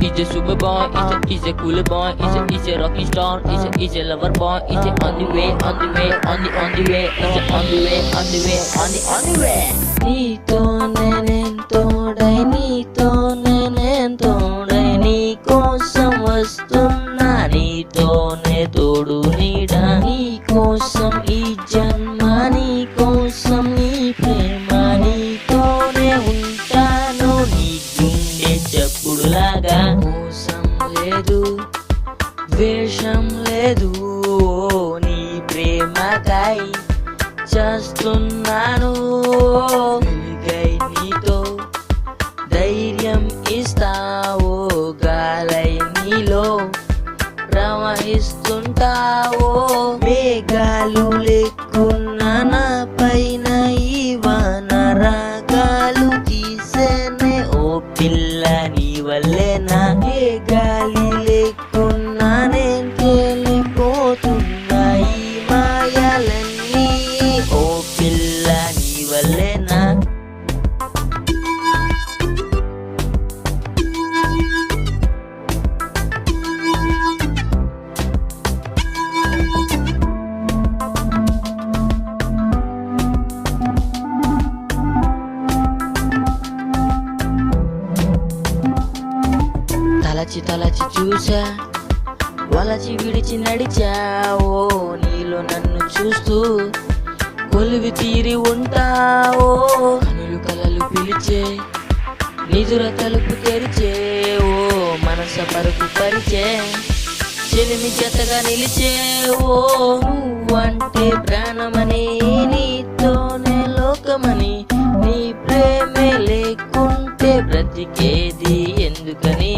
He's a super boy, he's a cool boy, he's a rocking star, he's a lover boy, he's on the way, on the way, on the way, he's on the way, on the way, on the way. నీతోనే నేను తోడై నీతోనే నేను తోడై నీ కోసం వస్తున్నా నీతోనే తోడు నీడా నీ కోసం ఈ జన్మ నీ కోసం నీ ప్రేమ నీతోనే ఉంటాను నీ గుండె చప్పుడులాగా మోసం లేదు ద్వేషం లేదు నీ ప్రేమకై చేస్తున్నాను వెలుగై నీతో ధైర్యం ఇస్తావో గాలై నీలో ప్రవహిస్తుంటావో మేఘాలు లేకున్న నా పైన ఈ వాన రాగాలు తీసేనే ఓ పిల్ల నీ వల్లేనా ఏ గాలి లేకున్నా నేను తేలిపోతున్నా ఈ మాయలన్నీ ఓ పిల్ల నీ వల్లేనా తలచి తలచి చూసా వలచి విడిచి నడిచావో నీలో నన్ను చూస్తూ కొలువి తీరి ఉంటావో కనులు కలలు పిలిచే నిదుర తలుపు తెరిచే ఓ మనస పరుపు పరిచే చెలిమి జతగా నిలిచే ఓ నువ్వంటే ప్రాణమని నీతోనే లోకమని నీ ప్రేమే లేకుంటే బ్రతికేది ఎందుకని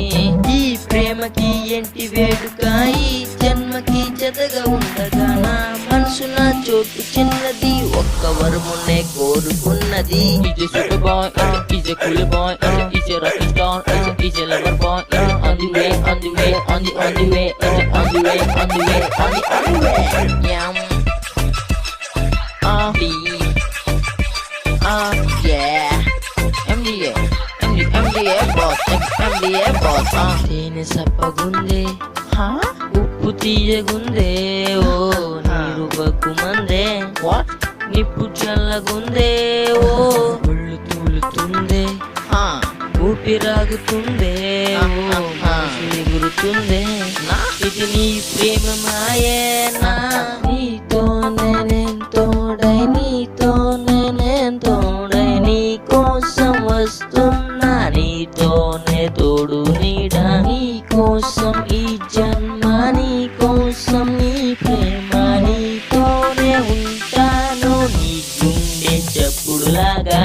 ఈ ప్రేమకి ఎంటి వేడుక ఈ జన్మకి జతగా ఉండగా నా మనసు నా చోటు చిన్నది ఒక్క వరమునే కోరుకున్నది is super boy is cool boy is rocking star is lover boy on the way on the way on the way on the way on the way on the way yum yeah MDA boss తేనె సప్పగుందే ఉప్పు తీయగుందే ఓ నీరు బగ్గుమందే నిప్పు చల్లగుందే ఓ ఒళ్ళు తూలుతుందే ఊపిరాగుతుందే ఓ మనసు ఎగురుతుందే ఇది నీ ప్రేమ మాయేనా నీతోనే నేను తోడై నీతోనే నేను తోడై నీ కోసం వస్తున్నా నీతోనే తోడు నీడా నీ కోసం ఈ జన్మ నీ కోసం నీ ప్రేమ నీతోనే ఉంటాను నీ గుండె చప్పుడులాగా